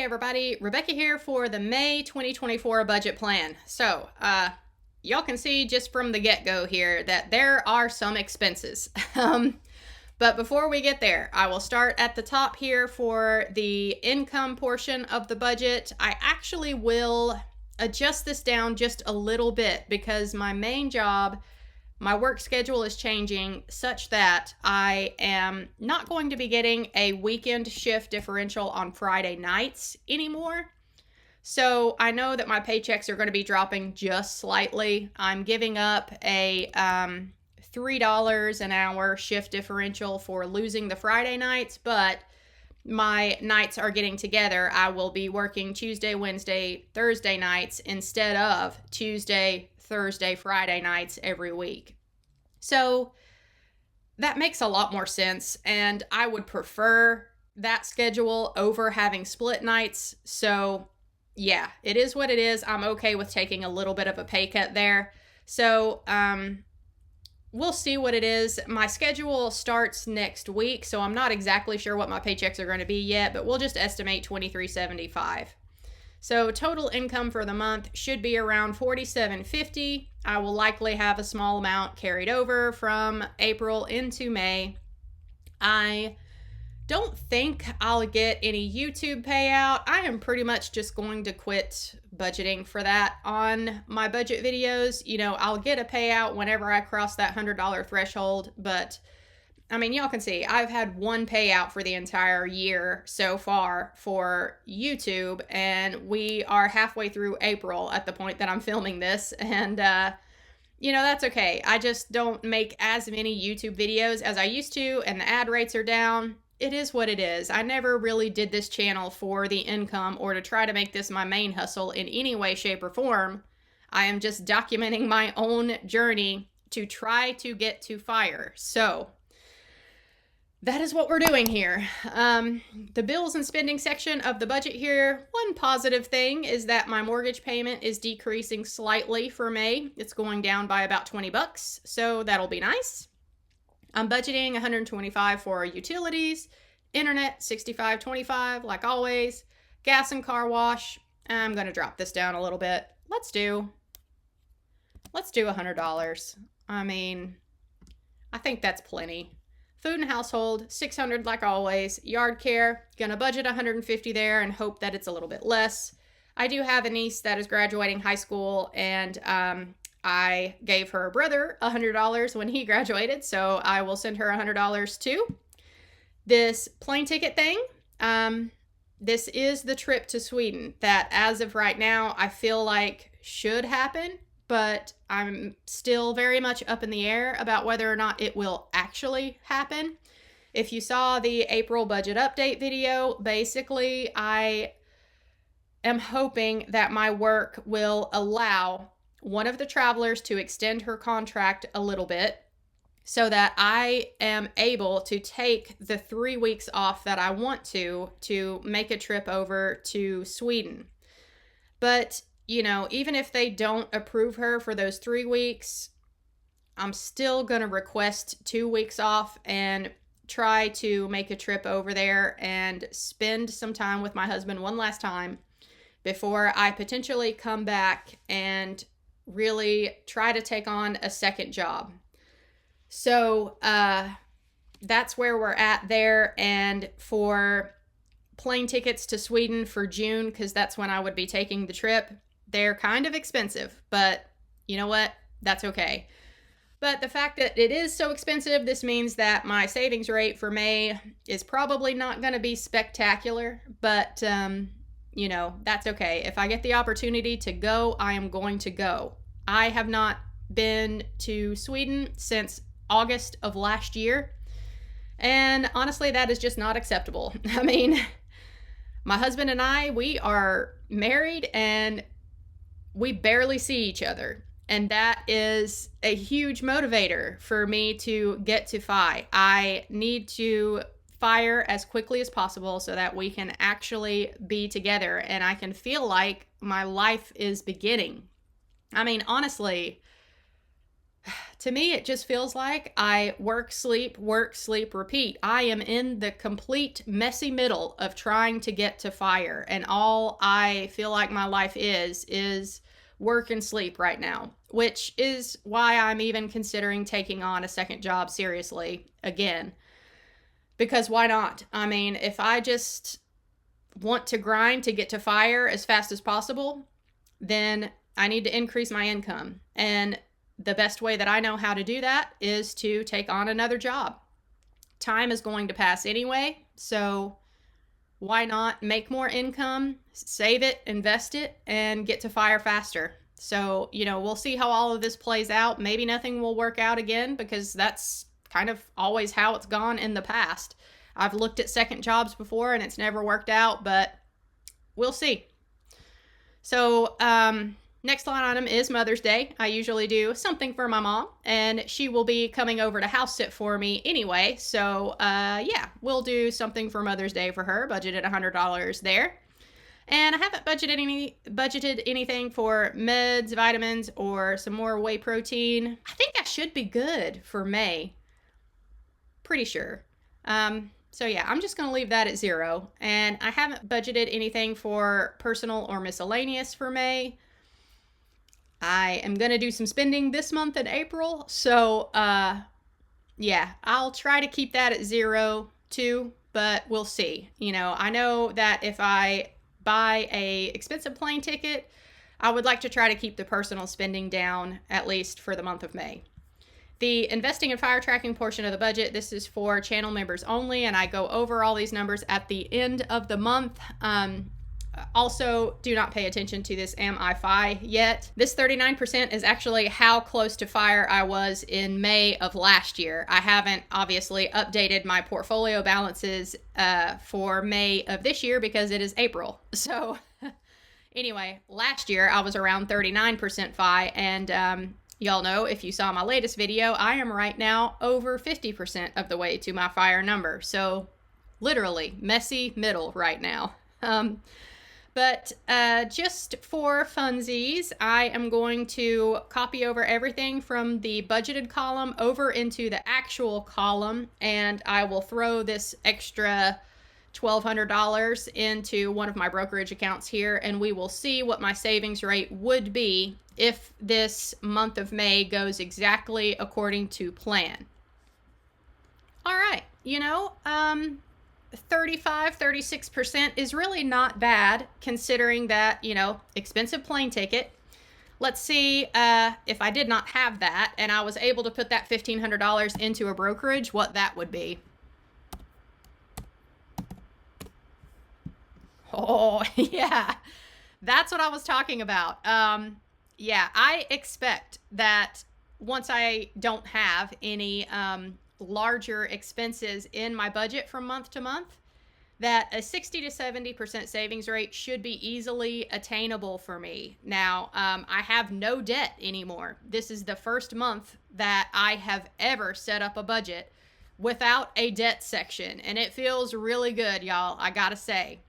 everybody, Rebecca here for the May 2024 budget plan. So, y'all can see just from the get-go here that there are some expenses. But before we get there, I will start at the top here for the income portion of the budget. I actually will adjust this down just a little bit because my main job, my work schedule is changing such that I am not going to be getting a weekend shift differential on Friday nights anymore. So I know that my paychecks are going to be dropping just slightly. I'm giving up a $3 an hour shift differential for losing the Friday nights, but my nights are getting together. I will be working Tuesday, Wednesday, Thursday nights instead of Tuesday, Thursday, Friday nights every week. So that makes a lot more sense, and I would prefer that schedule over having split nights. So yeah, it is what it is. I'm okay with taking a little bit of a pay cut there. So we'll see what it is. My schedule starts next week, so I'm not exactly sure what my paychecks are going to be yet, but we'll just estimate $23.75. So total income for the month should be around $47.50. I will likely have a small amount carried over from April into May. I don't think I'll get any YouTube payout. I am pretty much just going to quit budgeting for that on my budget videos. You know, I'll get a payout whenever I cross that $100 threshold, but I mean, y'all can see I've had one payout for the entire year so far for YouTube, and we are halfway through April at the point that I'm filming this, and you know, that's okay. I just don't make as many YouTube videos as I used to, and the ad rates are down. It is what it is. I never really did this channel for the income or to try to make this my main hustle in any way, shape, or form. I am just documenting my own journey to try to get to FIRE. So that is what we're doing here. The bills and spending section of the budget here, one positive thing is that my mortgage payment is decreasing slightly for May. It's going down by about $20, so that'll be nice. I'm budgeting $125 for utilities, internet $65.25 like always, gas and car wash. I'm going to drop this down a little bit. Let's do $100. I mean, I think that's plenty. Food and household, $600 like always. Yard care, gonna budget $150 there and hope that it's a little bit less. I do have a niece that is graduating high school, and I gave her brother $100 when he graduated, so I will send her $100 too. This plane ticket thing, this is the trip to Sweden that as of right now I feel like should happen, but I'm still very much up in the air about whether or not it will actually happen. If you saw the April budget update video, basically I am hoping that my work will allow one of the travelers to extend her contract a little bit so that I am able to take the 3 weeks off that I want to make a trip over to Sweden. But you know, even if they don't approve her for those 3 weeks, I'm still going to request 2 weeks off and try to make a trip over there and spend some time with my husband one last time before I potentially come back and really try to take on a second job. So that's where we're at there. And for plane tickets to Sweden for June, because that's when I would be taking the trip, they're kind of expensive, but you know what? That's okay. But the fact that it is so expensive, this means that my savings rate for May is probably not going to be spectacular, but you know, that's okay. If I get the opportunity to go, I am going to go. I have not been to Sweden since August of last year, and honestly, that is just not acceptable. I mean, my husband and I, we are married and we barely see each other. And that is a huge motivator for me to get to FI. I need to FIRE as quickly as possible so that we can actually be together and I can feel like my life is beginning. I mean, honestly, To me, it just feels like I work, sleep, repeat. I am in the complete messy middle of trying to get to fire, and all I feel like my life is work and sleep right now, which is why I'm even considering taking on a second job seriously again. Because why not? I mean, if I just want to grind to get to fire as fast as possible, then I need to increase my income. And the best way that I know how to do that is to take on another job. Time is going to pass anyway, so why not make more income, save it, invest it, and get to fire faster? So, we'll see how all of this plays out. Maybe nothing will work out again, because that's kind of always how it's gone in the past. I've looked at second jobs before and it's never worked out, but we'll see. So, next line item is Mother's Day. I usually do something for my mom, and she will be coming over to house sit for me anyway. So, yeah, we'll do something for Mother's Day for her. Budgeted $100 there. And I haven't budgeted anything for meds, vitamins, or some more whey protein. I think I should be good for May. Pretty sure. So yeah, I'm just going to leave that at 0. And I haven't budgeted anything for personal or miscellaneous for May. I am going to do some spending this month in April. So, yeah, I'll try to keep that at 0 too, but we'll see. I know that if I buy a expensive plane ticket, I would like to try to keep the personal spending down, at least for the month of May. The investing and fire tracking portion of the budget, this is for channel members only, and I go over all these numbers at the end of the month. Also, do not pay attention to this MFI yet. This 39% is actually how close to fire I was in May of last year. I haven't obviously updated my portfolio balances for May of this year because it is April. So anyway, last year I was around 39% FI, and y'all know, if you saw my latest video, I am right now over 50% of the way to my fire number. So literally messy middle right now. But just for funsies, I am going to copy over everything from the budgeted column over into the actual column, and I will throw this extra $1,200 into one of my brokerage accounts here, and we will see what my savings rate would be if this month of May goes exactly according to plan. All right, 36% is really not bad, considering that, expensive plane ticket. Let's see if I did not have that and I was able to put that $1,500 into a brokerage, what that would be. Oh, yeah, that's what I was talking about. Yeah, I expect that once I don't have any larger expenses in my budget from month to month, that a 60 to 70% savings rate should be easily attainable for me. Now, I have no debt anymore. This is the first month that I have ever set up a budget without a debt section, and it feels really good, y'all, I gotta say.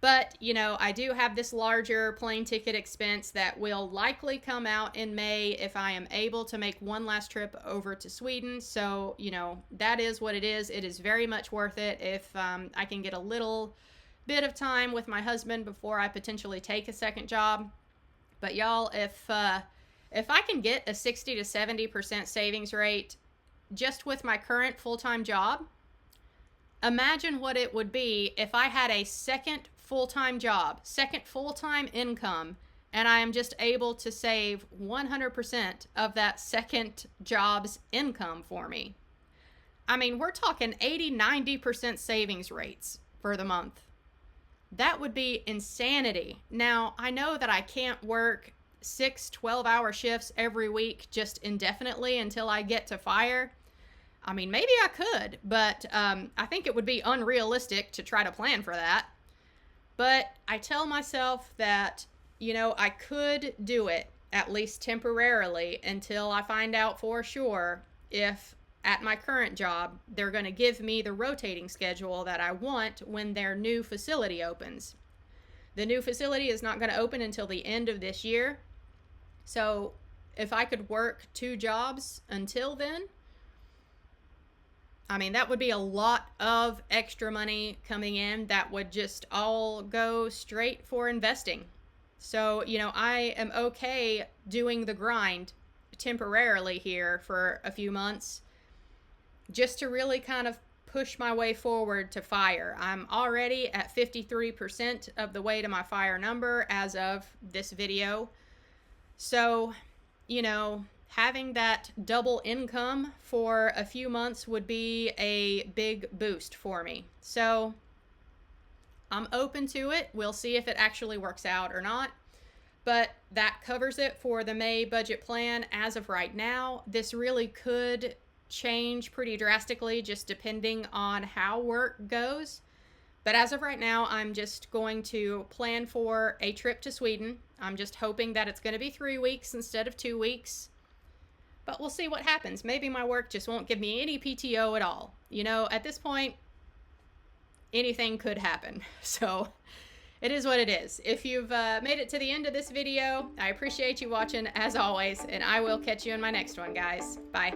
But, I do have this larger plane ticket expense that will likely come out in May if I am able to make one last trip over to Sweden. So, that is what it is. It is very much worth it if I can get a little bit of time with my husband before I potentially take a second job. But y'all, if I can get a 60 to 70% savings rate just with my current full-time job, imagine what it would be if I had a second full-time job, second full-time income, and I am just able to save 100% of that second job's income for me. I mean, we're talking 80-90% savings rates for the month. That would be insanity. Now, I know that I can't work 6 12-hour shifts every week just indefinitely until I get to fire. I mean, maybe I could, but I think it would be unrealistic to try to plan for that. But I tell myself that, I could do it, at least temporarily, until I find out for sure if at my current job they're going to give me the rotating schedule that I want when their new facility opens. The new facility is not going to open until the end of this year. So if I could work 2 jobs until then, I mean, that would be a lot of extra money coming in that would just all go straight for investing. So, you know, I am okay doing the grind temporarily here for a few months just to really kind of push my way forward to FIRE. I'm already at 53% of the way to my FIRE number as of this video. So, you know, having that double income for a few months would be a big boost for me. So I'm open to it. We'll see if it actually works out or not. But that covers it for the May budget plan as of right now. This really could change pretty drastically just depending on how work goes. But as of right now, I'm just going to plan for a trip to Sweden. I'm just hoping that it's going to be 3 weeks instead of 2 weeks. But we'll see what happens. Maybe my work just won't give me any PTO at all. You know, at this point, anything could happen. So it is what it is. If you've made it to the end of this video, I appreciate you watching as always, and I will catch you in my next one, guys. Bye.